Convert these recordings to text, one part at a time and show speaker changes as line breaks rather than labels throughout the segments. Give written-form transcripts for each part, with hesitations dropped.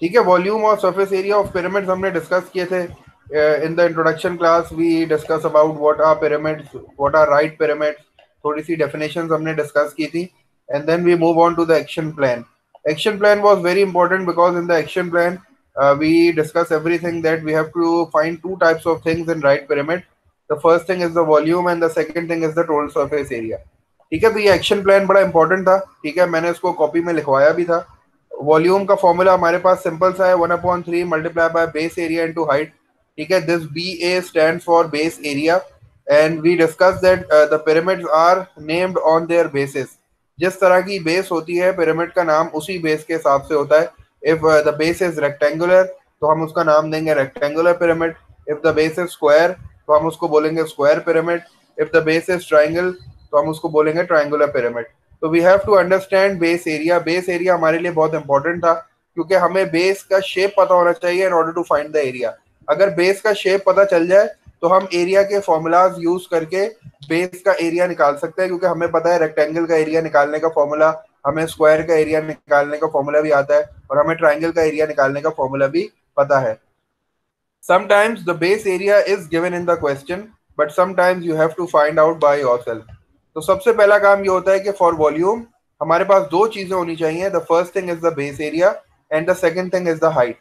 ठीक है, वॉल्यूम और सरफेस एरिया ऑफ पिरामिड्स हमने डिस्कस किए थे in the introduction class. We discuss about what are pyramids, what are right pyramids, थोड़ी सी डेफिनेशंस हमने डिस्कस की थी। And then we move on to the action plan. Action plan was very important because in the action plan we discuss everything that we have to find two types of things in right pyramid. The first thing is the volume and the second thing is the total surface area. ठीक है, तो ये action plan बड़ा important था। ठीक है, मैंने इसको कॉपी में लिखवाया भी था। वॉल्यूम का फॉर्मूला हमारे पास सिंपल सा है, 1/3 multiply by base area into height. ठीक है, this B A stands for base area and we discuss that the pyramids are named on their basis. जिस तरह की बेस होती है पिरामिड का नाम उसी बेस के हिसाब से होता है। If the base is rectangular तो हम उसका नाम देंगे rectangular pyramid. If the base is square तो हम उसको बोलेंगे square pyramid. If the base is triangle तो हम उसको बोलेंगे ट्राइंगुलर पिरामिड। तो we have to understand base area. Base area हमारे लिए बहुत इंपॉर्टेंट था क्योंकि हमें बेस का शेप पता होना चाहिए in order to find the area. अगर बेस का शेप पता चल जाए तो हम एरिया के फॉर्मूलाज यूज करके बेस का एरिया निकाल सकते हैं, क्योंकि हमें पता है रेक्टेंगल का एरिया निकालने का फॉर्मूला, हमें स्क्वायर का एरिया निकालने का फॉर्मूला भी आता है और हमें ट्राइंगल का एरिया निकालने का फॉर्मूला भी पता है। Sometimes the base area is given in the question, but sometimes you have to find out by yourself. तो सबसे पहला काम ये होता है कि फॉर वॉल्यूम हमारे पास दो चीजें होनी चाहिए। The first thing is the base area and the second thing is the height.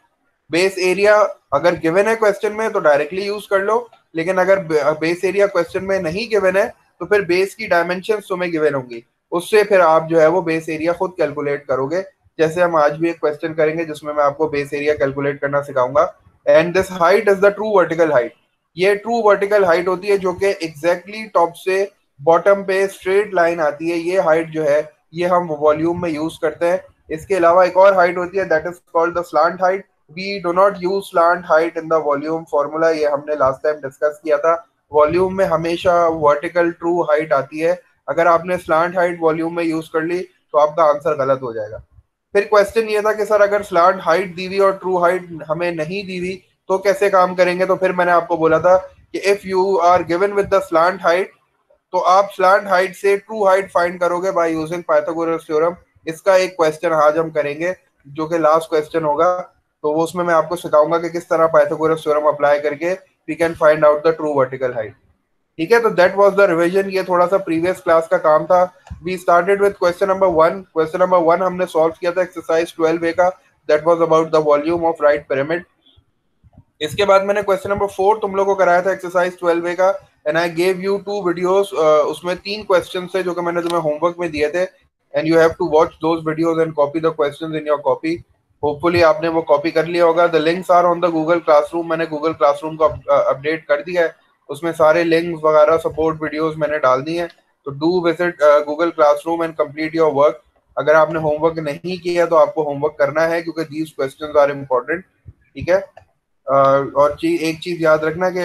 Base area अगर गिवन है क्वेश्चन में तो डायरेक्टली यूज कर लो, लेकिन अगर बेस एरिया क्वेश्चन में नहीं गिवन है तो फिर बेस की डायमेंशंस तुम्हें गिवन होंगी, उससे फिर आप जो है वो बेस एरिया खुद कैलकुलेट करोगे। जैसे हम आज भी एक क्वेश्चन करेंगे जिसमें मैं आपको बेस एरिया कैलकुलेट करना सिखाऊंगा। And this height is the true vertical height. ये ट्रू वर्टिकल हाइट होती है जो कि एग्जैक्टली टॉप से बॉटम पे स्ट्रेट लाइन आती है। ये हाइट जो है ये हम वॉल्यूम में यूज करते हैं। इसके अलावा एक और हाइट होती है that is called the slant height. We do not use slant height in the volume formula, ये हमने लास्ट टाइम डिस्कस किया था। वॉल्यूम में हमेशा वर्टिकल ट्रू हाइट आती है। अगर आपने स्लांट हाइट वॉल्यूम में यूज कर ली तो आपका आंसर गलत हो जाएगा। फिर क्वेश्चन ये था कि सर अगर स्लांट हाइट दी हुई और ट्रू हाइट हमें नहीं दी हुई तो कैसे काम करेंगे। तो फिर मैंने आपको बोला था कि if you are given with the slant height तो आप स्लांट हाइट से ट्रू हाइट फाइंड करोगे बाय यूजिंग पाइथागोरस थ्योरम। इसका एक क्वेश्चन आज हम करेंगे जो कि लास्ट क्वेश्चन होगा। तो वो उसमें मैं आपको सिखाऊंगा कि किस तरह पाइथागोरस थ्योरम अप्लाई करके we can find out the true vertical height. ठीक है, तो दैट वाज द रिवीजन। ये थोड़ा सा प्रीवियस क्लास का काम था। We started with question number 1। Question number 1 हमने सॉल्व किया था एक्सरसाइज 12 ए का, that was about the volume of right pyramid. इसके बाद मैंने क्वेश्चन नंबर 4 तुम लोगों को कराया था एक्सरसाइज 12 ए का, and I gave you 2 videos. उसमें 3 क्वेश्चन थे जो कि मैंने तुम्हें होमवर्क में दिए थे, and you have to watch those videos and copy the questions in your copy. Hopefully आपने वो कॉपी कर लिया होगा। The links are on the Google Classroom. मैंने गूगल क्लासरूम को अपडेट कर दिया है, उसमें सारे लिंक्स वगैरह सपोर्ट वीडियोस मैंने डाल दी हैं। तो do visit Google classroom and complete your work. अगर आपने होमवर्क नहीं किया तो आपको होमवर्क करना है क्योंकि दीज क्वेश्चंस आर इम्पोर्टेंट। ठीक है, और एक चीज याद रखना कि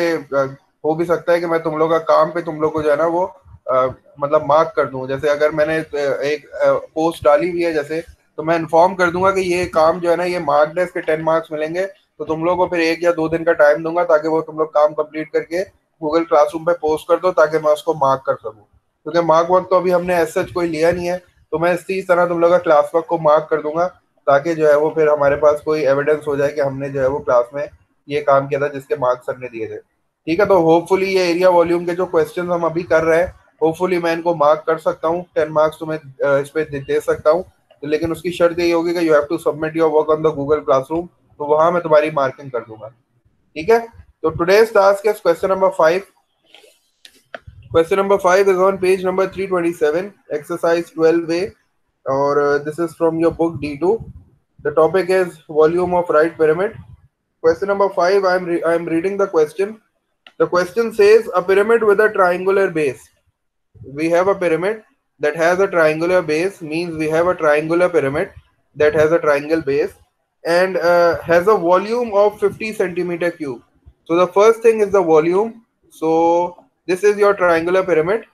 हो भी सकता है कि मैं तुम लोग का काम पे तुम लोग को जो है ना वो मतलब मार्क कर दूं। जैसे अगर मैंने एक पोस्ट डाली हुई है जैसे, तो मैं इन्फॉर्म कर दूंगा कि ये काम जो है ना ये मार्क्ड है, इसके 10 मार्क्स मिलेंगे। तो तुम लोग को फिर 1 या 2 दिन का टाइम दूंगा ताकि वो तुम लोग काम कंप्लीट करके गूगल क्लासरूम पे पोस्ट कर दो ताकि मैं उसको मार्क कर सकूँ। क्योंकि मार्क वर्क तो अभी हमने एज सच कोई लिया नहीं है, तो मैं इसी तरह तुम लोग का क्लास वर्क को मार्क कर दूंगा ताकि जो है वो फिर हमारे पास कोई एविडेंस हो जाए कि हमने जो है वो क्लास में ये काम किया था जिसके मार्क्स सर ने दिए थे। ठीक है, तो होपफुली ये एरिया वॉल्यूम के जो क्वेश्चन हम अभी कर रहे हैं होपफुली मैं इनको मार्क कर सकता हूँ, 10 मार्क्स तुम्हें इस पे दे सकता हूँ। तो लेकिन उसकी शर्त यही होगी कि you have to submit your work on the Google Classroom, तो वहां मैं तुम्हारी मार्किंग कर दूंगा। ठीक है, तो today's task is question number 5। Question number 5 is on page number 327, exercise 12 ए, और this is from your book D2। The topic is volume of right pyramid. Question number 5, I am reading the question. The question says a pyramid with a triangular base. We have a pyramid that has a triangular base, means we have a triangular pyramid that has a triangle base and has a volume of 50 centimeter cube. So the first thing is the volume. So this is your triangular pyramid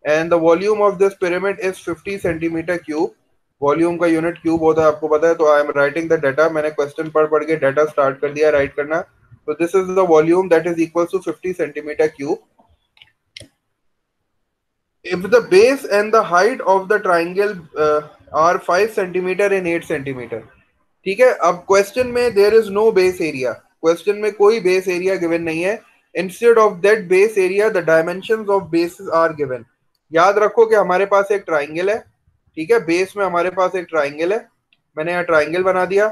and the volume of this pyramid is 50 centimeter cube. Volume का unit cube होता है आपको पता है। तो I am writing the data. मैंने क्वेश्चन पढ़ के डाटा स्टार्ट कर दिया राइट करना। तो this is the volume that is equal to 50 centimetre cube. If the base and the height of the triangle are 5 centimetre and 8 centimetre. ठीक है। अब क्वेश्चन में there is no base area, question में कोई base area given नहीं है। Instead of that base area the dimensions of basis are given. याद रखो कि हमारे पास एक ट्राइंगल है, ठीक है, बेस में हमारे पास एक ट्राइंगल है, मैंने यहाँ ट्राइंगल बना दिया।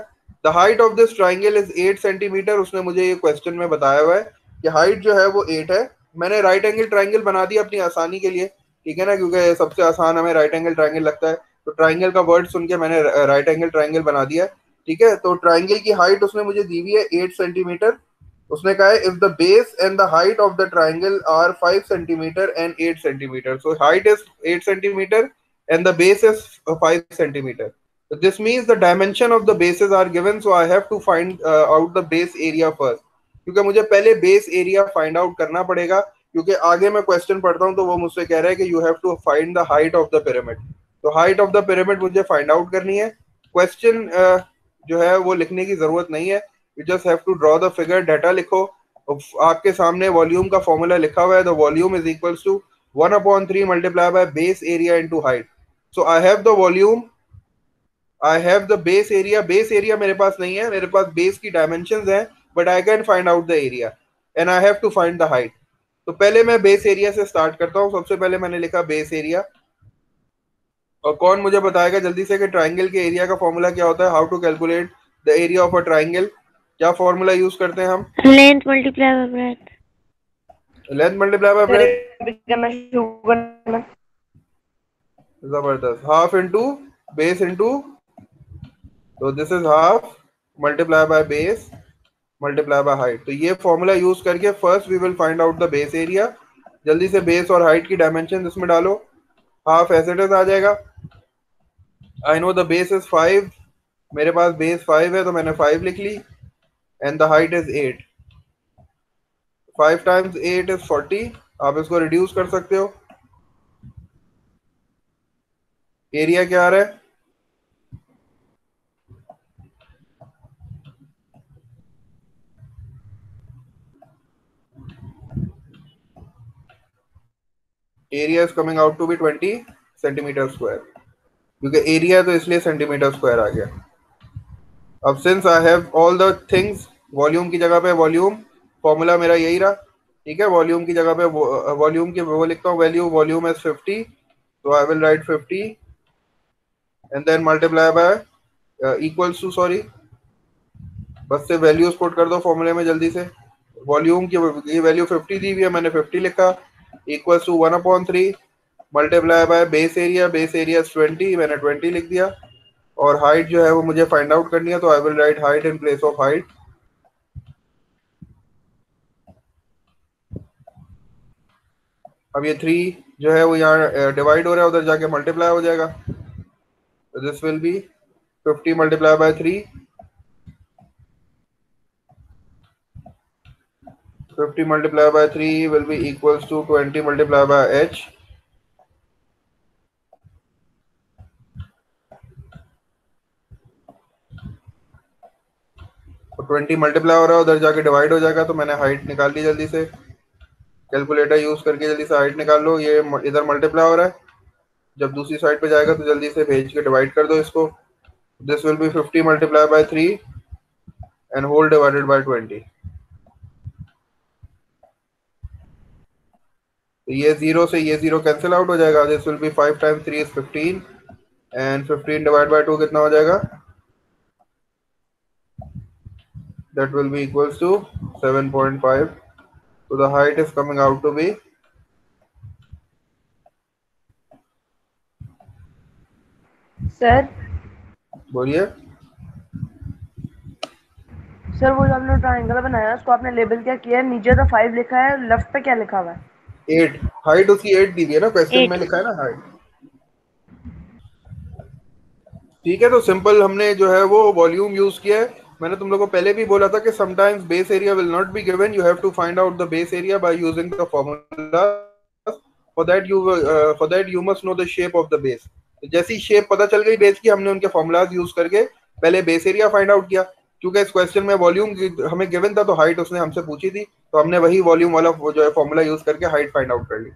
The height of this triangle is 8 centimetre. उसने मुझे ये क्वेश्चन में बताया हुआ है कि हाइट जो है वो 8 है। मैंने राइट एंगल ट्राइंगल बना दिया अपनी आसानी के लिए, ठीक है ना, क्योंकि सबसे आसान हमें राइट एंगल ट्राइंगल लगता है। तो ट्राइंगल का वर्ड सुन के मैंने राइट एंगल ट्राइंगल बना दिया, ठीक है। तो ट्राइंगल की हाइट उसने मुझे दी हुई है 8 सेंटीमीटर। उसने कहा है if the base and the height of the triangle are 5 centimetre and 8 centimetre, so height is 8 centimetre and the base is 5 centimeter. So this means the dimension of the bases are given, so I have to find out the base area first, क्योंकि मुझे पहले base area find out करना पड़ेगा, क्योंकि आगे मैं question पढ़ता हूँ तो वो मुझसे कह रहा है कि you have to find the height of the pyramid. तो हाइट ऑफ द पिरामिड मुझे फाइंड आउट करनी है। क्वेश्चन जो है वो लिखने की जरूरत नहीं है, you just have to draw the figure, data लिखो। आपके सामने वॉल्यूम का फॉर्मूला लिखा हुआ है, the volume is equals to 1/3 multiply by base area into height. So I have the volume, I have the base area. Base area मेरे पास नहीं है, मेरे पास base की dimensions हैं, but I can find out the area and I have to find the height. तो पहले मैं base area से start करता हूँ। सबसे पहले मैंने लिखा base area, और कौन मुझे बताएगा जल्दी से कि ट्राइंगल के एरिया का फॉर्मूला क्या होता है? How to calculate the area of a triangle, क्या फॉर्मूला यूज करते हैं हम?
Length multiply by breadth.
Length multiply by breadth, जबरदस्त। हाफ इंटू बेस इंटू, तो this is half multiply by base multiply by height. तो ये formula use करके first we will find out the base area. जल्दी से base और height की dimension इसमें डालो। हाफ एज इट इज आ जाएगा। I know the base is 5, मेरे पास बेस 5 है तो मैंने 5 लिख ली, and the height is 8। 5 times 8 is 40। आप इसको रिड्यूस कर सकते हो। एरिया क्या आ रहा है? Area is coming out to be 20 centimetre square, क्योंकि एरिया तो इसलिए सेंटीमीटर स्क्वायर आ गया। अब since I have all the things, volume की जगह पे वॉल्यूम, फॉर्मूला मेरा यही रहा, ठीक है। वॉल्यूम की जगह पे वॉल्यूम की वो लिखता हूँ वैल्यू, वॉल्यूम इज 50, तो I will write 50 and then multiply by equals to, sorry, बस से वैल्यूज पुट कर दो फॉर्मूले में जल्दी से। वॉल्यूम की वैल्यू 50 दी हुई है, मैंने 50 लिखा, equals to 1/3 multiply by base area, base area 20, मैंने 20 लिख दिया। और हाइट जो है वो मुझे फाइंड आउट करनी है, तो I will right height in place of height. अब ये 3 जो है वो यहाँ डिवाइड हो रहा है, उधर जाके मल्टीप्लाई हो जाएगा, तो this will be 50 multiply by 3, 50 multiply by 3 will be equals to 20 multiply by h। तो 20 मल्टीप्लाई हो रहा है, उधर जाके डिवाइड हो जाएगा, तो मैंने हाइट निकाल ली। जल्दी से कैलकुलेटर यूज करके जल्दी से हाइट निकाल लो। ये इधर मल्टीप्लाई हो रहा है, जब दूसरी साइड पे जाएगा तो जल्दी से भेज के डिवाइड कर दो इसको। This will be 50 multiply by 3 and whole divided by 20। तो ये 0 से ये 0 कैंसिल आउट हो जाएगा। This will B 5 times 3 is 15 and 15 divide by 2 कितना हो जाएगा? That will be equals to 7.5. So the height is coming out to be,
sir
बोलिए।
सर वो जो आपने ट्रायंगल बनाया उसको आपने लेबल क्या किया है? नीचे तो 5 लिखा है, लेफ्ट पे क्या लिखा हुआ है?
8, हाइट उसकी 8 दी हुई है ना, क्वेश्चन में लिखा है ना हाइट। ठीक है, तो सिंपल हमने जो है वो वॉल्यूम यूज किया है। मैंने तुम लोगों को पहले भी बोला था कि sometimes base area will not be given, you have to find out the base area by using the formula. For that you must know the shape of the base. जैसी शेप पता चल गई बेस की, हमने उनके formulas use करके पहले base area find out किया। क्योंकि इस क्वेश्चन में वॉल्यूम हमें गिवन था, तो हाइट उसने हमसे पूछी थी, तो हमने वही वॉल्यूम वाला वो जो है फॉर्मूला यूज करके हाइट फाइंड आउट कर ली।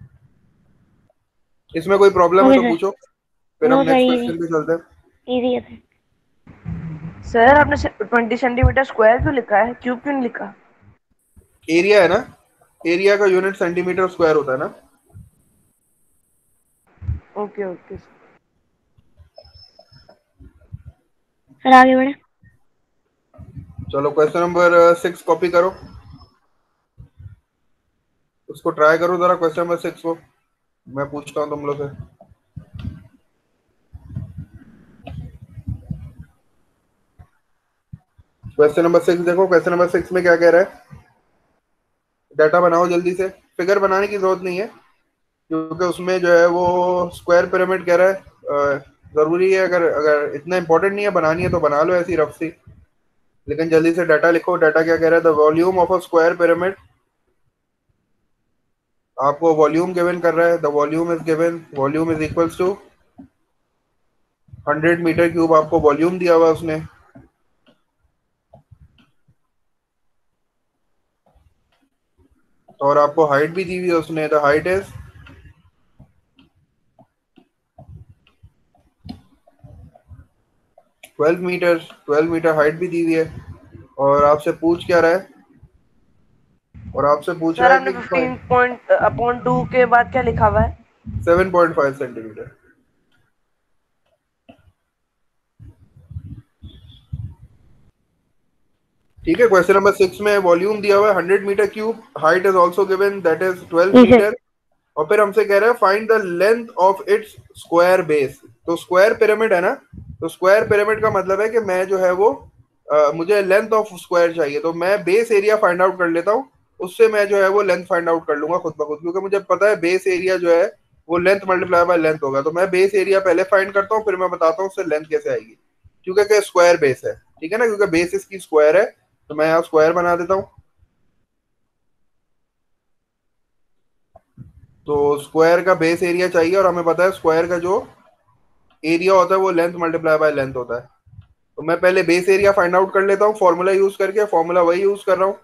इसमें कोई प्रॉब्लम है तो पूछो, फिर हम नेक्स्ट क्वेश्चन पे चलते हैं।
इजी है।
सर आपने 20 सेंटीमीटर स्क्वायर क्यों लिखा है, क्यूब क्यों नहीं लिखा?
एरिया है ना, एरिया का यूनिट सेंटीमीटर स्क्वायर होता है ना।
Okay okay.
सर आगे बढ़े।
चलो क्वेश्चन नंबर 6 कॉपी करो, उसको ट्राई करो जरा, क्वेश्चन नंबर 6 को मैं पूछता हूँ तुम लोग से। क्वेश्चन नंबर 6 देखो, क्वेश्चन नंबर 6 में क्या कह रहा है। डाटा बनाओ जल्दी से, फिगर बनाने की जरूरत नहीं है क्योंकि उसमें जो है वो स्क्वायर पिरामिड कह रहा है। जरूरी है, अगर अगर इतना इंपॉर्टेंट नहीं है बनानी है तो बना लो ऐसी रफ सी, लेकिन जल्दी से डाटा लिखो। डाटा क्या कह रहा है, the volume of a square pyramid, आपको वॉल्यूम गिवन कर रहा है। The volume is given, volume is equals to 100 metre cube, आपको वॉल्यूम दिया हुआ है उसने। और आपको हाइट भी दी हुई है उसने, the height is 12 metre, 12 metre height भी दी हुई है। और आपसे पूछ क्या रहा है, और आपसे पूछ
सर
रहा है
आपने
कि
15 पॉइंट अपॉन 2 के बाद क्या लिखा हुआ है?
7.5 सेंटीमीटर। ठीक है, क्वेश्चन नंबर 6 में वॉल्यूम दिया हुआ है 100 metre cube, height is also given that is 12
जी सर।
मीटर और फिर हमसे कह रहा है find the length of its square base. तो स्क्वायर पिरामिड है ना, तो स्क्वायर पिरामिड का मतलब है कि मैं जो है वो मुझे लेंथ ऑफ स्क्वायर चाहिए, तो मैं बेस एरिया फाइंड आउट कर लेता हूँ, उससे मैं जो है वो लेंथ फाइंड आउट कर लूंगा खुद ब खुद, क्योंकि मुझे पता है बेस एरिया जो है वो लेंथ मल्टीप्लाई बाय लेंथ होगा। तो मैं बेस एरिया पहले फाइंड करता हूँ, फिर मैं बताता हूँ उससे लेंथ कैसे आएगी, क्योंकि स्क्वायर बेस है, ठीक है ना, क्योंकि बेस इसकी स्क्वायर है, तो मैं यहाँ स्क्वायर बना देता हूँ। तो स्क्वायर का बेस एरिया चाहिए और हमें पता है स्क्वायर का जो एरिया होता है वो लेंथ मल्टीप्लाई बाय लेंथ होता है। तो मैं पहले बेस एरिया फाइंड आउट कर लेता हूँ फॉर्मूला यूज करके, फॉर्मूला वही यूज कर रहा हूँ।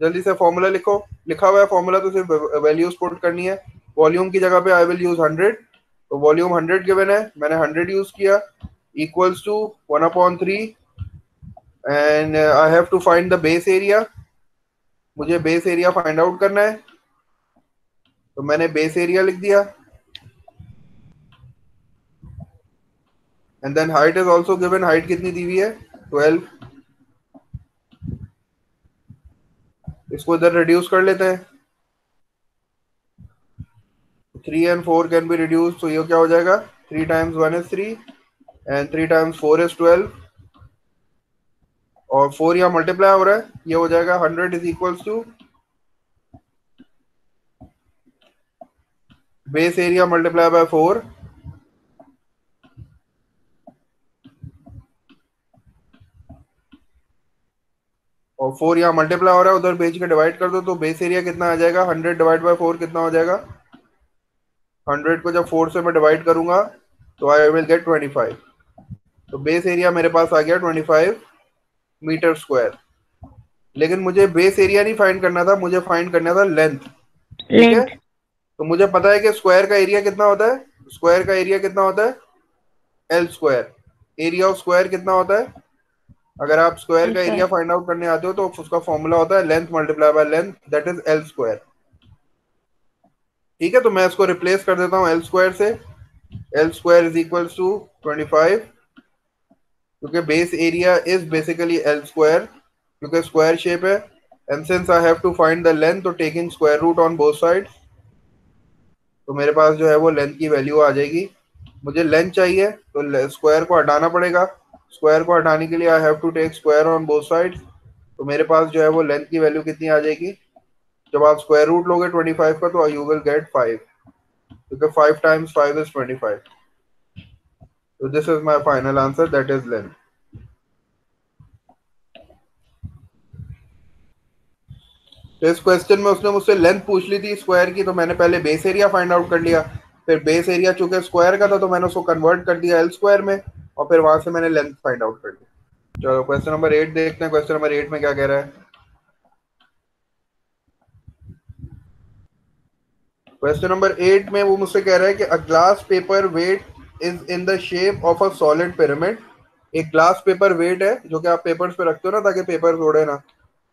जल्दी से फॉर्मूला लिखो, लिखा हुआ है फॉर्मूला, तो सिर्फ वैल्यूज पुट करनी है। वॉल्यूम की जगह पे आई विल यूज 100, तो वॉल्यूम 100 गिवन है, मैंने 100 यूज किया, equals to 1/3 and I have to find the base area. मुझे बेस एरिया फाइंड आउट करना है, तो मैंने बेस एरिया लिख दिया। And then height is also given, height कितनी दी हुई है 12। इसको इधर रिड्यूस कर लेते हैं, 3 and 4 कैन बी रिड्यूस, तो ये क्या हो जाएगा, 3 times 1 is 3 and 3 times 4 is 12 और 4 यहाँ मल्टीप्लाई हो रहा है, ये हो जाएगा 100 is equals to base area multiply by 4। और 4 यहाँ मल्टीप्लाई हो रहा है, उधर भेज के डिवाइड कर दो, तो बेस एरिया कितना आ जाएगा, 100 डिवाइड बाय 4 कितना हो जाएगा, 100 को जब 4 से मैं डिवाइड करूंगा तो आई विल गेट 25। तो बेस एरिया मेरे पास आ गया 25 मीटर स्क्वायर। लेकिन मुझे बेस एरिया नहीं फाइंड करना था, मुझे फाइंड करना था लेंथ। ठीक है,
लेंथ।
तो मुझे पता है कि स्क्वायर का एरिया कितना होता है, स्क्वायर का एरिया कितना होता है, L square. Area of square कितना होता है, अगर आप स्क्वायर
जी
का
सर।
एरिया फाइंड आउट करने आते हो तो उसका फॉर्मूला होता है length multiply by length, that is L square. ठीक है, तो मैं इसको रिप्लेस कर देता हूँ एल स्क्वायर से। L square is equals to 25, क्योंकि base area is basically L square, क्योंकि स्क्वायर शेप है। And since I have to find the length, तो taking square root on both sides, तो मेरे पास जो है वो लेंथ की वैल्यू आ जाएगी। मुझे लेंथ चाहिए तो स्क्वायर को हटाना पड़ेगा, स्क्वायर को हटाने के लिए I have to take square on both sides, तो मेरे पास जो है वो लेंथ की वैल्यू कितनी आ जाएगी, जब आप स्क्वायर रूट लोगे 25 का तो यू विल गेट 5, क्योंकि 5 times 5 is 25। तो this is my final answer, that is length. तो इस क्वेश्चन में उसने मुझसे लेंथ पूछ ली थी स्क्वायर की, तो मैंने पहले बेस एरिया फाइंड आउट कर लिया, फिर बेस एरिया चूंकि स्क्वायर का था तो मैंने उसको कन्वर्ट कर दिया एल स्क्वायर में, और फिर वहां से मैंने लेंथ फाइंड आउट कर ली। चलो क्वेश्चन नंबर 8 देखते हैं, क्वेश्चन नंबर 8 में क्या कह रहा है। क्वेश्चन नंबर 8 में वो मुझसे कह रहा है कि a glass paper weight is in the shape of a solid pyramid एक ग्लास पेपर वेट है जो कि आप पेपर्स पे रखते हो ना ताकि पेपर उड़े ना,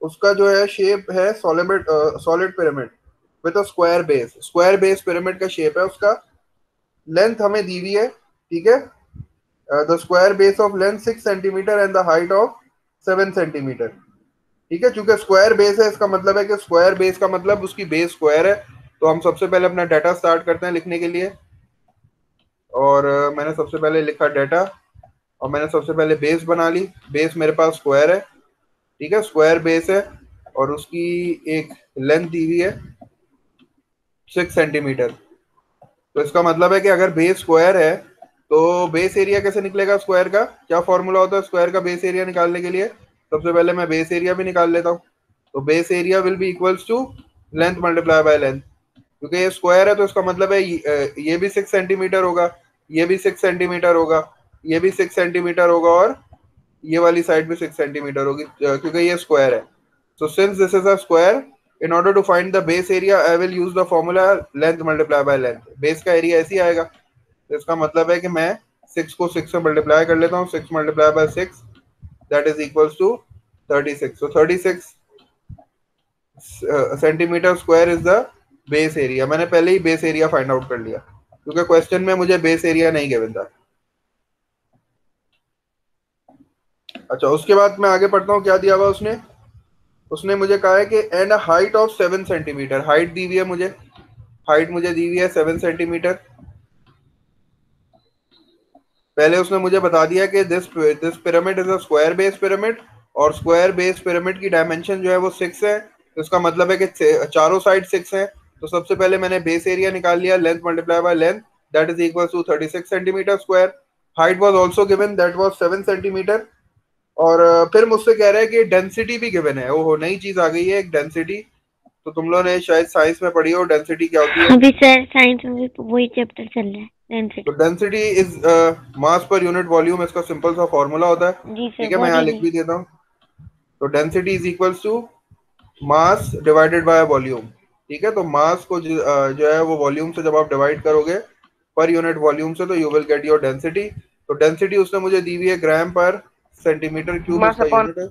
उसका जो है शेप है solid pyramid with a square base. Square base pyramid का शेप है उसका। लेंथ हमें दी हुई है, ठीक है। The square base of length 6 centimetre and the height of 7 centimetre. ठीक है, चूंकि स्क्वायर बेस है इसका मतलब है कि स्क्वायर बेस का मतलब उसकी बेस स्क्वायर है। तो हम सबसे पहले अपना डाटा स्टार्ट करते हैं लिखने के लिए। और मैंने सबसे पहले लिखा डाटा, और मैंने सबसे पहले बेस बना ली। बेस मेरे पास स्क्वायर है, ठीक है, स्क्वायर बेस है। और उसकी एक लेंथ दी हुई है 6 सेंटीमीटर। तो इसका मतलब है कि अगर बेस स्क्वायर है तो बेस एरिया कैसे निकलेगा स्क्वायर का, क्या फॉर्मूला होता है स्क्वायर का बेस एरिया निकालने के लिए। सबसे पहले मैं बेस एरिया भी निकाल लेता हूँ। तो base area will be equals to length multiply by length. क्योंकि ये स्क्वायर है तो इसका मतलब है ये भी 6 सेंटीमीटर होगा, ये भी 6 सेंटीमीटर होगा, ये भी 6 सेंटीमीटर होगा, और ये वाली साइड भी 6 सेंटीमीटर होगी क्योंकि ये स्क्वायर है। So since this is a square, in order to find the base area I will use the formula length multiply by length। Base का एरिया ऐसे ही आएगा। तो इसका मतलब है कि मैं 6 को 6 से मल्टीप्लाई कर लेता हूँ। 6 multiply by 6 that is equals to 36। So 36 centimetre square is the base area. मैंने पहले ही बेस एरिया फाइंड आउट कर लिया क्योंकि क्वेश्चन में मुझे बेस एरिया नहीं गिवन था। अच्छा, उसके बाद मैं आगे पढ़ता हूँ क्या दिया हुआ उसने। उसने मुझे कहा है कि and height of 7 centimetre. Height दी हुई है मुझे, हाइट मुझे दी हुई है 7 सेंटीमीटर। पहले उसने मुझे बता दिया कि this pyramid is a square base pyramid, और स्क्वायर बेस पिरामिड की डायमेंशन जो है वो 6 है। तो इसका मतलब है कि चारों साइड 6 है। तो सबसे पहले मैंने बेस एरिया निकाल लिया, length multiply by length that is equal to 36 centimetre square. Height was also given that was 7 centimetre. और फिर मुझसे कह रहा है कि डेंसिटी भी गिवन है। ओहो, नई चीज आ गई है एक डेंसिटी। तो तुम लोगों ने शायद साइंस में पढ़ी हो डेंसिटी क्या होती है।
अभी सर साइंस में भी वही चैप्टर चल रहा है,
तो
density.
Density is mass per unit volume, इसका सिंपल सा फॉर्मूला होता है।
जी सर,
ठीक है, मैं
बहुत
यहाँ लिख
इजी।
भी देता हूँ। तो density is equals to mass divided by volume. ठीक है, तो मास को जो है वो वॉल्यूम से जब आप डिवाइड करोगे पर यूनिट वॉल्यूम से, तो you will get your density. तो डेंसिटी उसने मुझे दी हुई है ग्राम पर सेंटीमीटर क्यूब,
मास
इसका
अपॉन।
यूनिट है।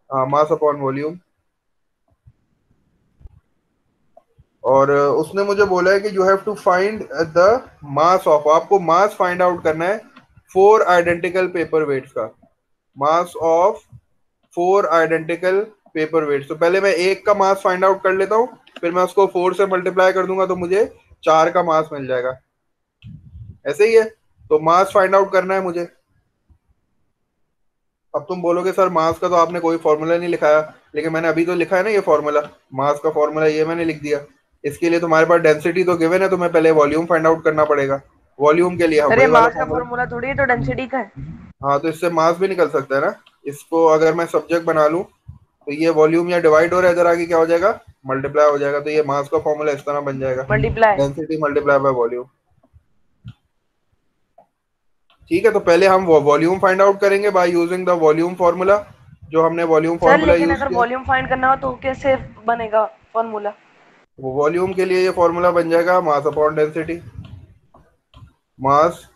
हाँ, मास अपॉन वॉल्यूम। और उसने मुझे बोला है कि you have to find the mass of, आपको मास फाइंड आउट करना है 4 आइडेंटिकल पेपर वेट्स का। Mass of 4 identical paper weights. तो पहले मैं एक का मास फाइंड आउट कर लेता हूँ, फिर मैं उसको 4 से मल्टीप्लाई कर दूंगा तो मुझे 4 का मास मिल जाएगा। ऐसे ही है। तो मास फाइंड आउट करना है मुझे। अब तुम बोलोगे सर मास का तो आपने कोई फॉर्मूला नहीं लिखाया, लेकिन मैंने अभी तो लिखा है ना ये फॉर्मूला। मास का फॉर्मूला ये मैंने लिख दिया। इसके लिए तुम्हारे पास डेंसिटी तो गिवन है, तुम्हें पहले वॉल्यूम फाइंड आउट करना पड़ेगा। वॉल्यूम के लिए हम
अरे
वही वाला
मास का
फॉर्मूला।
फॉर्मूला थोड़ी है, तो डेंसिटी का है।
हाँ, तो इससे मास भी निकल सकता है ना। इसको अगर मैं सब्जेक्ट बना लूं तो ये वॉल्यूम या डिवाइड हो रहा है, इधर आगे क्या हो जाएगा, मल्टीप्लाई हो जाएगा। तो ये मास का फॉर्मूला इस तरह बन जाएगा,
multiply.
Density multiply by volume. ठीक है, तो पहले हम वॉल्यूम फाइंड आउट करेंगे bye using the volume formula, जो हमने वॉल्यूम
सर
फार्मूला
लेकिन
यूज
अगर
किया।
वॉल्यूम फाइंड करना हो तो कैसे बनेगा फॉर्मूला?
वो वॉल्यूम के लिए ये फार्मूला बन जाएगा mass upon density. Mass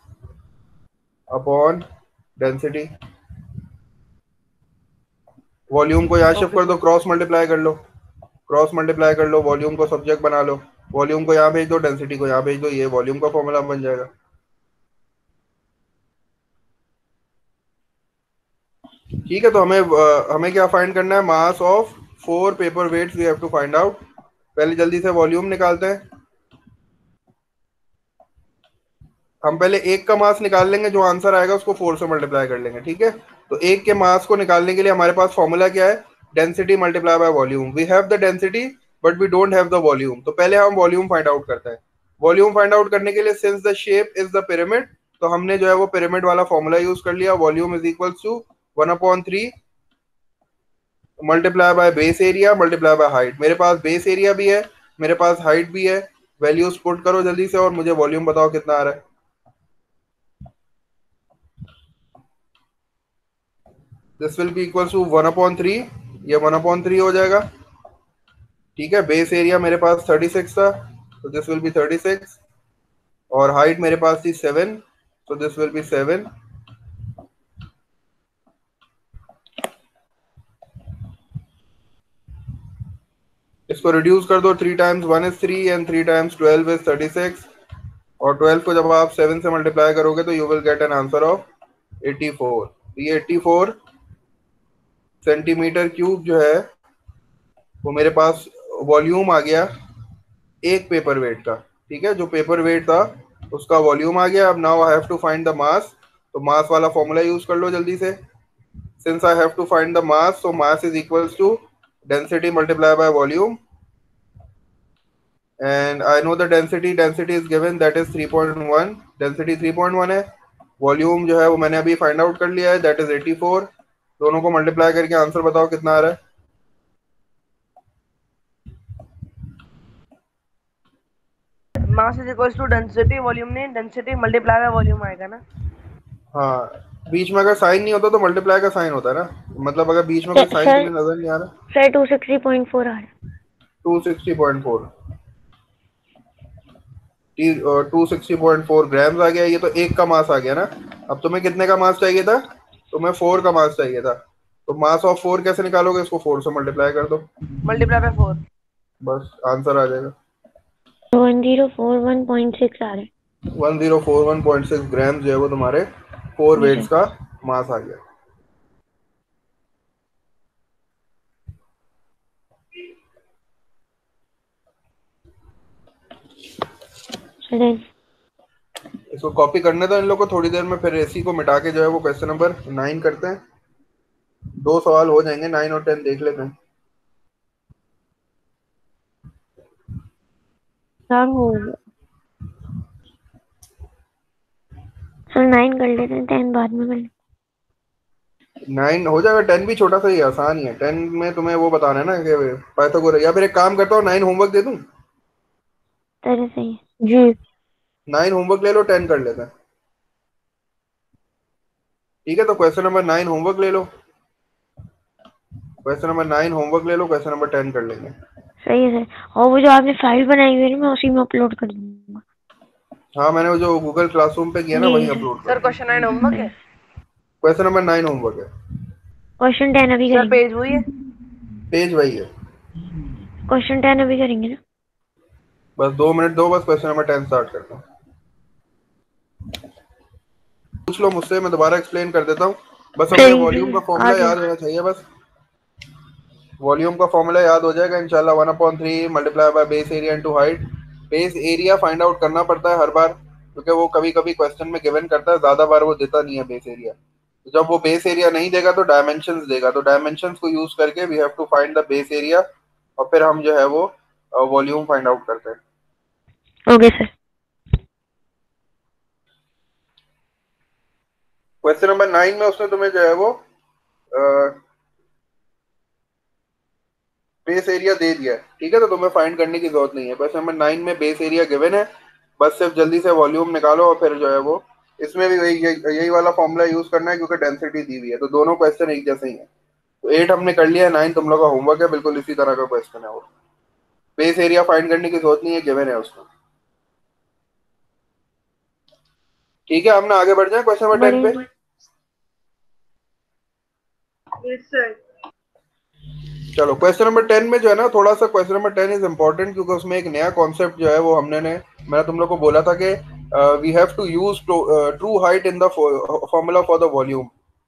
upon density. Volume को यहाँ शिफ्ट
ओके
कर दो,
सर।
क्रॉस मल्टीप्लाई कर लो। क्रॉस मल्टीप्लाई कर लो, वॉल्यूम को सब्जेक्ट बना लो। वॉल्यूम को यहाँ भेज दो, डेंसिटी को यहाँ भेज दो, ये वॉल्यूम का फॉर्मूला बन जाएगा। ठीक है, तो हमें क्या फाइंड करना है, mass of 4 paper weights we have to find out. पहले जल्दी से वॉल्यूम निकालते हैं। हम पहले एक का मास निकाल लेंगे, जो आंसर आएगा उसको 4 से मल्टीप्लाई कर लेंगे। ठीक है, तो एक के मास को निकालने के लिए हमारे पास फॉर्मूला क्या है, density multiply by volume. We have the density but we don't have the volume. तो पहले हम वॉल्यूम फाइंड आउट करते हैं। वॉल्यूम फाइंड आउट करने के लिए since the shape is the pyramid, तो हमने जो है वो पिरामिड वाला फॉर्मूला यूज कर लिया। Volume is equal to 1/3 multiply by base area multiply by height. मेरे पास बेस एरिया भी है, मेरे पास हाइट भी है। वैल्यूज पुट करो जल्दी से और मुझे वॉल्यूम बताओ कितना आ रहा है। This will be equal to 1/3। ये 1/3 हो जाएगा। ठीक है, बेस एरिया मेरे पास 36 था, तो दिस विल बी 36। और हाइट मेरे पास थी 7, तो दिस विल बी 7। इसको रिड्यूस कर दो, 3 times 1 is 3 and 3 times 12 is 36, और 12 को जब आप 7 से मल्टीप्लाई करोगे तो you will get an answer of 84। ये 84 सेंटीमीटर क्यूब जो है वो मेरे पास वॉल्यूम आ गया एक पेपर वेट का। ठीक है, जो पेपर वेट था उसका वॉल्यूम आ गया। अब now I have to find the mass, तो मास वाला फॉर्मूला यूज कर लो जल्दी से। Since I have to find the mass, so mass is equals to density multiplied by volume, and I know the density is given, that is 3.1, density 3.1 है। Volume जो है वो मैंने अभी फाइंड आउट कर लिया है, दैट इज 84। दोनों को मल्टीप्लाई करके आंसर बताओ कितना आ रहा है।
Mass is equals to density volume नहीं, डेंसिटी मल्टीप्लाई बाय वॉल्यूम आएगा ना।
हाँ, बीच में अगर साइन नहीं होता तो मल्टीप्लाई का साइन होता है ना, मतलब अगर बीच में कोई साइन
सर
तुम्हें नजर नहीं आ रहा।
सर 260.4 आ रहा है।
260.4 260.4 ग्राम्स आ गया। ये तो एक का मास आ गया ना। अब तुम्हें कितने का मास चाहिए था? तुम्हें 4 का मास चाहिए था। तो मास ऑफ 4 कैसे निकालोगे? इसको 4 से मल्टीप्लाई कर दो,
मल्टीप्लाई बाय 4।
बस आंसर आ जाएगा।
1041.6 आ रहा है।
1041.6 ग्राम जो है वो तुम्हारे 4
जी
वेट्स
सर।
का मास आ गया।
So then,
इसको कॉपी करने दो इन लोग को थोड़ी देर में, फिर इसी को मिटा के जो है वो क्वेश्चन नंबर 9 करते हैं। 2 सवाल हो जाएंगे, 9 और 10 देख लेते हैं।
सर हो गया। सर 9 कर लेते हैं, 10 बाद में कर लेते
9 हो जाएगा, 10 भी छोटा सा ही आसान ही है। 10 में तुम्हें वो बताना है ना कि पाइथागोरस, या फिर एक काम करता हूँ 9 होमवर्क दे दूँ।
हैं। तरह सही है जी।
9 होमवर्क ले लो, 10 कर लेते हैं। ठीक है, तो क्वेश्चन नंबर 9 होमवर्क ले लो, क्वेश्चन नंबर 9 होमवर्क ले लो, क्वेश्चन नंबर 10 कर लेंगे।
सही है सर। और वो जो आपने फाइल बनाई हुई है ना, मैं उसी में अपलोड कर दूंगा।
हाँ, मैंने वो जो गूगल क्लासरूम पे किया ना वहीं
जी सर।
अपलोड कर
सर
दिया।
क्वेश्चन 9 होमवर्क है।
क्वेश्चन नंबर 9 होमवर्क है।
क्वेश्चन 10 अभी
सर
करेंगे।
पेज वही है।
पेज वही है।
क्वेश्चन 10 अभी करेंगे ना।
बस 2 मिनट दो, बस क्वेश्चन नंबर 10 स्टार्ट करता हूँ। पूछ लो मुझसे, मैं दोबारा एक्सप्लेन कर देता हूँ। बस हमें
सही
वॉल्यूम का
है, आ
फॉर्मूला याद
गया।
होना चाहिए। बस वॉल्यूम का फॉर्मूला याद हो जाएगा इंशाल्लाह। 1/3 multiply by base area into height. Base area find out करना पड़ता है हर बार, क्योंकि वो कभी कभी क्वेश्चन में गिवन करता है, ज्यादा बार वो देता नहीं है बेस एरिया। तो जब वो बेस एरिया नहीं देगा तो डायमेंशंस देगा, तो डायमेंशंस को यूज करके we have to find the base area, और फिर हम जो है वो वॉल्यूम फाइंड आउट करते हैं।
Okay sir.
क्वेश्चन नंबर 9 में उसने तुम्हें जो है वो बेस एरिया दे दिया है। ठीक है, तो तुम्हें फाइंड करने की जरूरत नहीं है। क्वेश्चन नंबर 9 में बेस एरिया गिवन है, बस सिर्फ जल्दी से वॉल्यूम निकालो, और फिर जो है वो इसमें भी यही वाला फॉर्मूला यूज करना है, क्योंकि डेंसिटी दी हुई है। तो दोनों क्वेश्चन एक जैसे ही है। तो 8 हमने कर लिया है, 9 तुम लोग का होमवर्क है, बिल्कुल इसी तरह का क्वेश्चन है वो। बेस एरिया फाइंड करने की जरूरत नहीं है, गिवन है उसमें। ठीक है, हम ना आगे बढ़ जाए क्वेश्चन नंबर 10 पे। चलो, क्वेश्चन नंबर 10 में जो है ना, थोड़ा सा क्वेश्चन नंबर 10 इज इंपॉर्टेंट, क्योंकि उसमें एक नया कॉन्सेप्ट जो है वो मैंने तुम लोग को बोला था कि we have to use true height in the formula for the volume.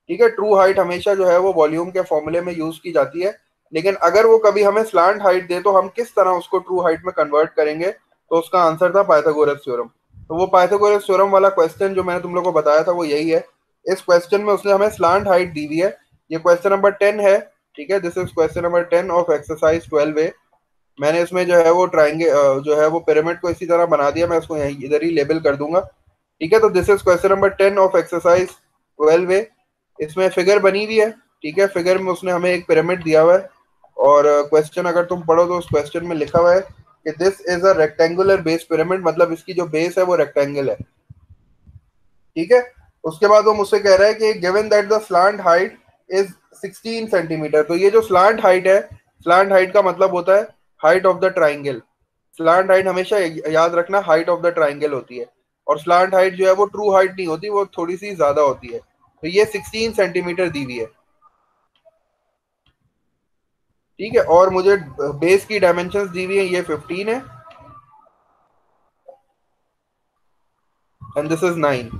ठीक है, ट्रू हाइट हमेशा जो है वो वॉल्यूम के फॉर्मूले में यूज की जाती है, लेकिन अगर वो कभी हमें स्लांट हाइट दे तो हम किस तरह उसको ट्रू हाइट में कन्वर्ट करेंगे? तो उसका आंसर था पाइथागोरस थ्योरम। तो वो पाइथागोरस थ्योरम वाला क्वेश्चन जो मैंने तुम लोग को बताया था वो यही है। इस क्वेश्चन में उसने हमें स्लांट हाइट दी हुई है। ये क्वेश्चन नंबर 10 है। ठीक है, this is question number 10 of exercise 12A। मैंने इसमें जो है वो ट्राइंगल जो है वो पिरामिड को इसी तरह बना दिया, मैं इसको यहीं इधर ही लेबल कर दूंगा। ठीक है, तो this is question number 10 of exercise 12A। इसमें फिगर बनी हुई है। ठीक है, फिगर में उसने हमें एक पिरामिड दिया हुआ है, और क्वेश्चन अगर तुम पढ़ो तो उस क्वेश्चन में लिखा हुआ है कि this is a rectangular base pyramid, मतलब इसकी जो बेस है वो रेक्टेंगल है। ठीक है, उसके बाद वो मुझसे कह रहा है कि given that the slant height is 16 centimetre. तो ये जो स्लांट हाइट है, स्लांट हाइट का मतलब होता है height of the triangle. Slant height हमेशा याद रखना हाइट ऑफ द ट्राइंगल होती है, और स्लांट हाइट जो है वो ट्रू हाइट नहीं होती, वो थोड़ी सी ज्यादा होती है। तो ये 16 सेंटीमीटर दी हुई है। ठीक है, और मुझे बेस की डायमेंशंस दी हुई है, ये 15 है एंड दिस इज 9।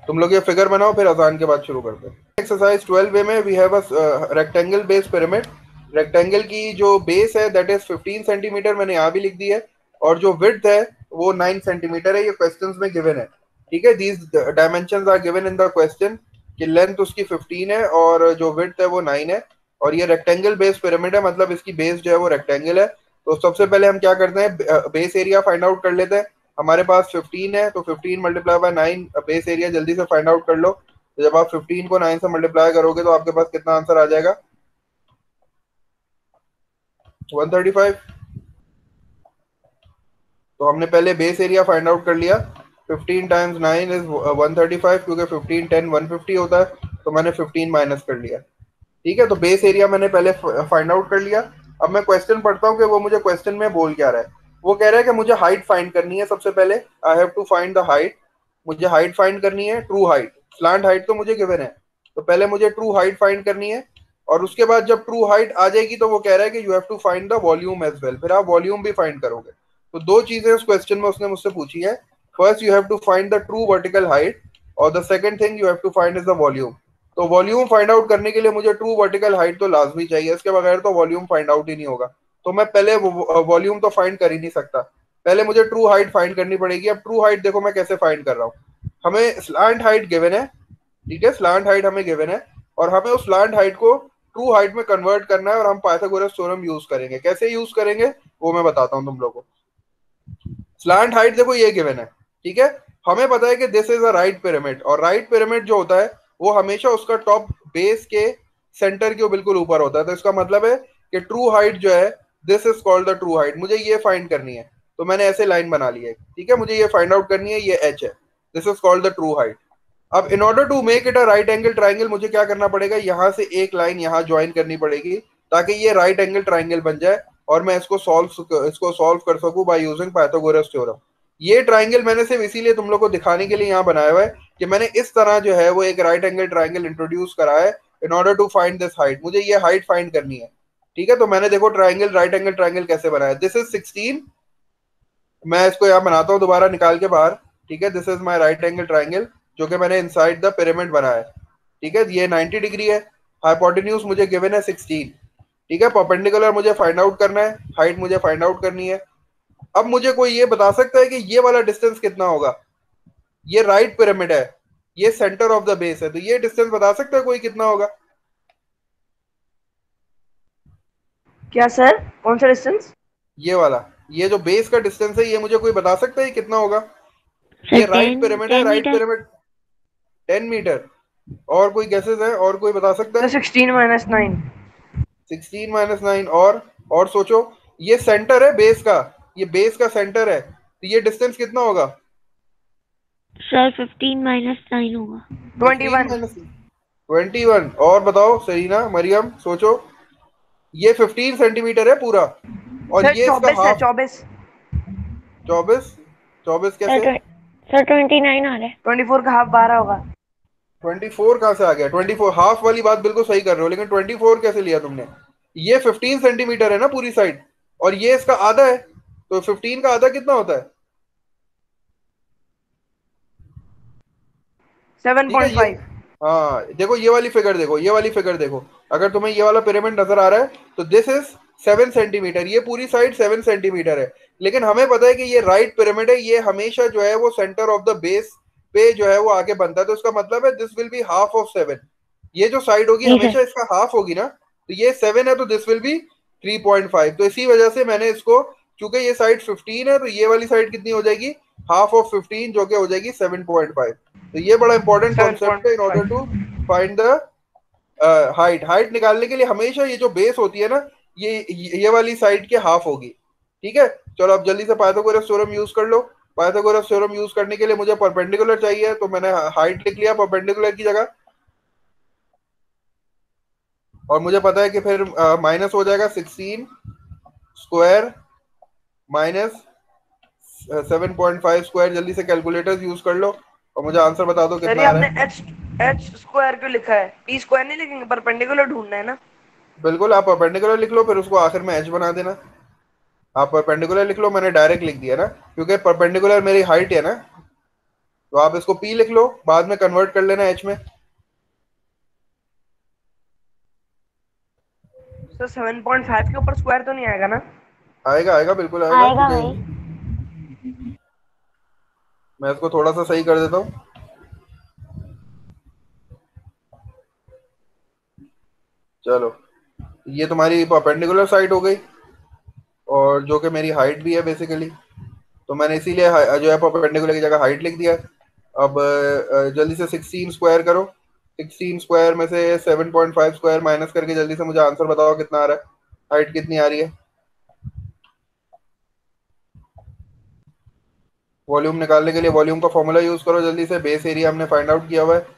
तुम लोग ये फिगर बनाओ, फिर अजान के बाद शुरू करते हैं। एक्सरसाइज 12 में we have a rectangle base pyramid. Rectangle की जो बेस है दैट इज 15 सेंटीमीटर, मैंने यहाँ भी लिख दी है, और जो विड्थ है वो 9 सेंटीमीटर है। ये क्वेश्चंस में गिवन है, ठीक है। These dimensions are given in the question कि लेंथ उसकी 15 है और जो विड्थ है वो 9 है, और ये रेक्टेंगल बेस पिरामिड है, मतलब इसकी बेस जो है वो रेक्टेंगल है। तो सबसे पहले हम क्या करते हैं, बेस एरिया फाइंड आउट कर लेते हैं। हमारे पास 15 है, तो 15 मल्टीप्लाई बाय 9 बेस एरिया जल्दी से फाइंड आउट कर लो। तो जब आप 15 को 9 से मल्टीप्लाई करोगे तो आपके पास कितना आंसर आ जाएगा, 135। तो हमने पहले बेस एरिया फाइंड आउट कर लिया। 15 टाइम्स 9 इज 135, क्योंकि 15 10 150 होता है, तो मैंने 15 माइनस कर लिया। ठीक है, तो बेस एरिया मैंने पहले फाइंड आउट कर लिया। अब मैं क्वेश्चन पढ़ता हूँ कि वो मुझे क्वेश्चन में बोल क्या रहा है। वो कह रहा है कि मुझे हाइट फाइंड करनी है। सबसे पहले I have to find the height. मुझे हाइट फाइंड करनी है, ट्रू हाइट। स्लांट हाइट तो मुझे गिवन है, तो पहले मुझे ट्रू हाइट फाइंड करनी है। और उसके बाद जब ट्रू हाइट आ जाएगी तो वो कह रहा है कि you have to find the volume as well. फिर आप वॉल्यूम भी फाइंड करोगे। तो दो चीजें उस क्वेश्चन में उसने मुझसे पूछी है। First you have to find the true vertical height, और the second thing you have to find is the volume. तो वॉल्यूम फाइंड आउट करने के लिए मुझे ट्रू वर्टिकल हाइट तो लाजमी चाहिए, इसके बगैर तो वॉल्यूम फाइंड आउट ही नहीं होगा। तो मैं पहले वॉल्यूम तो फाइंड कर ही नहीं सकता, पहले मुझे ट्रू हाइट फाइंड करनी पड़ेगी। अब ट्रू हाइट देखो मैं कैसे फाइंड कर रहा हूँ। हमें स्लांट हाइट गिवन है, ठीक है, स्लांट हाइट हमें गिवन है, और हमें उस स्लांट हाइट को ट्रू हाइट में कन्वर्ट करना है, और हम पाइथागोरस थ्योरम यूज करेंगे। कैसे यूज करेंगे वो मैं बताता हूँ तुम लोगों को। स्लांट हाइट देखो ये गिवन है, ठीक है। हमें पता है कि this is a right pyramid, और राइट पिरामिड जो होता है वो हमेशा उसका टॉप बेस के सेंटर के बिल्कुल ऊपर होता है। तो इसका मतलब है कि ट्रू हाइट जो है, this is called the true height. मुझे ये फाइंड करनी है, तो मैंने ऐसे लाइन बना ली है, ठीक है। मुझे ये फाइंड आउट करनी है, ये एच है, this is called the true height. अब in order to make it a right angle triangle मुझे क्या करना पड़ेगा, यहां से एक लाइन यहां ज्वाइन करनी पड़ेगी, ताकि ये राइट एंगल ट्राइंगल बन जाए, और मैं इसको सॉल्व कर सकूं बाय यूजिंग पाइथागोरस थ्योरम। ये ट्राइंगल मैंने सिर्फ इसीलिए तुम लोग को दिखाने के लिए यहाँ बनाया हुआ है कि मैंने इस तरह जो है वो एक राइट एंगल ट्राइंगल इंट्रोड्यूस करा है in order to find this height. मुझे ये हाइट फाइंड करनी है, ठीक है। तो मैंने देखो ट्राइंगल, राइट एंगल ट्राइंगल कैसे बनाया। दिस इज 16, मैं इसको यहाँ बनाता हूँ दोबारा निकाल के बाहर, ठीक है। This is my right angle triangle जो कि मैंने इनसाइड द पिरामिड बनाया है, ठीक है। ये 90 डिग्री है। हाइपोटेन्यूज मुझे गिवन है 16, ठीक है। परपेंडिकुलर मुझे फाइंड आउट करना है, हाइट मुझे फाइंड आउट करनी है। अब मुझे कोई ये बता सकता है कि ये वाला डिस्टेंस कितना होगा। ये राइट पिरामिड है, ये सेंटर ऑफ द बेस है, तो ये डिस्टेंस बता सकता है कोई कितना होगा।
क्या सर, कौन सा डिस्टेंस?
ये वाला, ये जो बेस का डिस्टेंस है, ये मुझे कोई बता सकता है कितना होगा।
सर
ये राइट
10
पिरामिड है,
10
राइट
मीटर।
Pyramid 10 metre. और कोई गेसेस है, और कोई बता सकता
सर
है।
16 माइनस 9।
16 माइनस 9, और सोचो, ये सेंटर है बेस का, ये बेस का सेंटर है, तो ये डिस्टेंस कितना होगा।
सर 15 माइनस 9 होगा।
15
21।
माइनस 21। और बताओ सरीना, मरियम, सोचो, ये 15 सेंटीमीटर है पूरा, और
सर
ये इसका
24 है,
हाफ
24।
24। 24
सर
कैसे,
सर 29 आ रहा है।
24 का हाफ 12 होगा।
24 कहाँ से आ गया। 24 हाफ वाली बात बिल्कुल सही कर रहे हो, लेकिन 24 कैसे लिया तुमने। ये 15 सेंटीमीटर है ना पूरी साइड, और ये इसका आधा है, तो 15 का आधा कितना होता है। ठीक है, ये
7.5।
हाँ देखो, ये वाली फिगर देखो, ये वाली फिगर देखो। अगर तुम्हें ये वाला पिरामिड नजर आ रहा है तो दिस इज 7 सेंटीमीटर, ये पूरी साइड 7 सेंटीमीटर है। लेकिन हमें पता है कि ये राइट पिरामिड है, ये हमेशा जो है वो सेंटर ऑफ द बेस पे जो है वो आगे बनता है। तो इसका मतलब है this will be half of 7। ये जो साइड होगी
ठीक है।
हमेशा इसका हाफ होगी ना, तो ये 7 है, तो दिस विल बी 3.5। तो इसी वजह से मैंने इसको, चूंकि ये साइड 15 है, तो ये वाली साइड कितनी हो जाएगी, हाफ ऑफ 15, जो कि हो जाएगी 7.5। तो ये बड़ा इंपॉर्टेंट कॉन्सेप्ट है in order to
7.5।
Find the height. Height निकालने के लिए हमेशा ये जो बेस होती है ना, ये वाली साइड के हाफ होगी, ठीक है। चलो अब जल्दी से पाइथागोरस थ्योरम यूज कर लो। पाइथागोरस थ्योरम यूज करने के लिए मुझे परपेंडिकुलर चाहिए, तो मैंने हाइट लिख लिया परपेंडिकुलर की जगह, और मुझे पता है कि फिर माइनस हो जाएगा 16 स्क्वायर माइनस 7.5 स्क्वायर। जल्दी से कैलकुलेटर्स यूज कर लो और मुझे आंसर बता दो
सर
कितना
ये
आ रहा
आपने
है।
एच एच स्क्वायर क्यों लिखा है? टी स्क्वायर नहीं लिखेंगे, परपेंडिकुलर ढूंढना है ना।
बिल्कुल, आप परपेंडिकुलर लिख लो, फिर उसको आखिर में एच बना देना। आप परपेंडिकुलर लिख लो, मैंने डायरेक्ट लिख दिया ना, क्योंकि परपेंडिकुलर मेरी हाइट है ना, तो आप इसको पी लिख लो, बाद में कन्वर्ट कर लेना एच में।
सर 7.5 के ऊपर स्क्वायर तो नहीं आएगा ना?
आएगा आएगा, बिल्कुल आएगा,
आएगा
क्योंकि
भाई।
मैं इसको थोड़ा सा सही कर देता हूँ। चलो, ये तुम्हारी परपेंडिकुलर साइड हो गई, और जो कि मेरी हाइट भी है बेसिकली, तो मैंने इसीलिए जो है परपेंडिकुलर की जगह हाइट लिख दिया। अब जल्दी से 16 स्क्वायर करो। 16 स्क्वायर में से 7.5 स्क्वायर माइनस करके जल्दी से मुझे आंसर बताओ कितना आ रहा है, हाइट कितनी आ रही है। वॉल्यूम निकालने के लिए वॉल्यूम का फॉर्मूला यूज करो जल्दी से, बेस एरिया हमने फाइंड आउट किया हुआ है।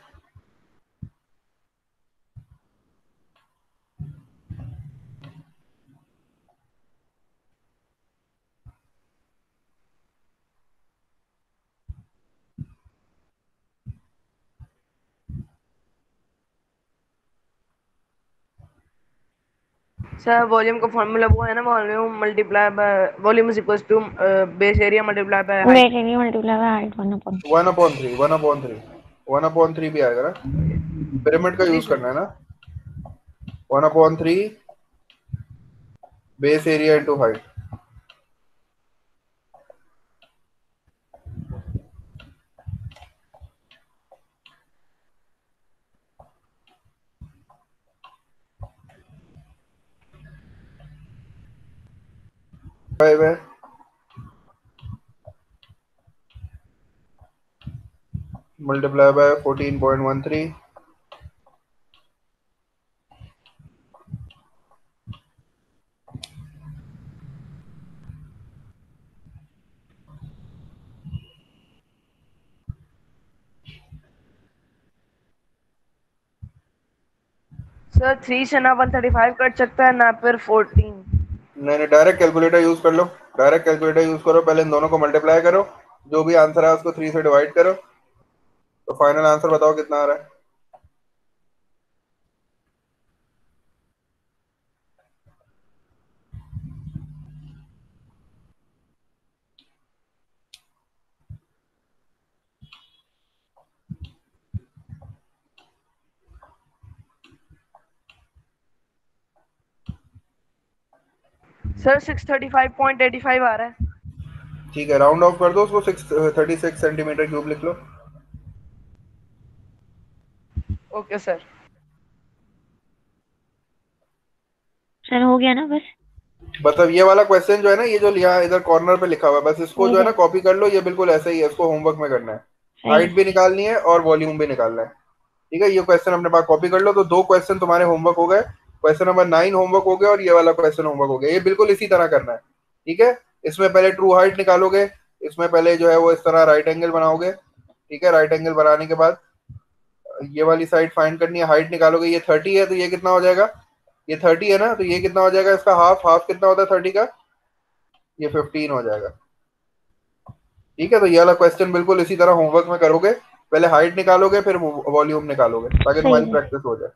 सर वॉल्यूम का फॉर्मूला वो है ना, volume multiply by volume is equals to base area multiply by height.
Base area multiply by height 1/3।
1/3, 1/3, 1/3 भी आएगा ना, पिरामिड का
जी
यूज
सर।
करना है ना। 1/3 base area into height. Five है, मल्टीप्लाई बाय 14.13।
सर 3 से ना 135 कट सकता है ना फिर 14।
नहीं नहीं, डायरेक्ट कैलकुलेटर यूज कर लो। डायरेक्ट कैलकुलेटर यूज करो, पहले इन दोनों को मल्टीप्लाई करो, जो भी आंसर है उसको 3 से डिवाइड करो, तो फाइनल आंसर बताओ कितना आ रहा है।
सर 635.85 आ रहा है।
ठीक है, राउंड ऑफ कर दो उसको, 636 सेंटीमीटर क्यूब लिख लो।
Okay sir.
सर हो गया ना बस।
मतलब ये वाला क्वेश्चन जो है ना, ये जो यहाँ इधर कॉर्नर पे लिखा हुआ है, बस इसको जो
ठीक
है ना
है।
कॉपी कर लो, ये बिल्कुल ऐसा ही है, इसको होमवर्क में करना है।
सही
हाइट
है।
भी निकालनी है और वॉल्यूम भी निकालना है। ठीक है, ये क्वेश्चन अपने पास कॉपी कर लो, तो 2 क्वेश्चन तुम्हारे होमवर्क हो गए। क्वेश्चन नंबर 9 होमवर्क हो गया, और ये वाला क्वेश्चन होमवर्क हो गया। ये बिल्कुल इसी तरह करना है। ठीक है, इसमें पहले ट्रू हाइट निकालोगे, इसमें पहले जो है वो इस तरह राइट एंगल बनाओगे। ठीक है, राइट एंगल बनाने के बाद ये वाली साइड फाइंड करनी है, हाइट निकालोगे। ये 30 है, तो ये कितना हो जाएगा, ये 30 है ना, तो ये कितना हो जाएगा, इसका हाफ, हाफ कितना होता है 30 का, ये 15 हो जाएगा। ठीक है, तो ये वाला क्वेश्चन बिल्कुल इसी तरह होमवर्क में करोगे, पहले हाइट निकालोगे फिर वॉल्यूम निकालोगे, ताकि
सही
तुम्हारी
है।
प्रैक्टिस हो जाए।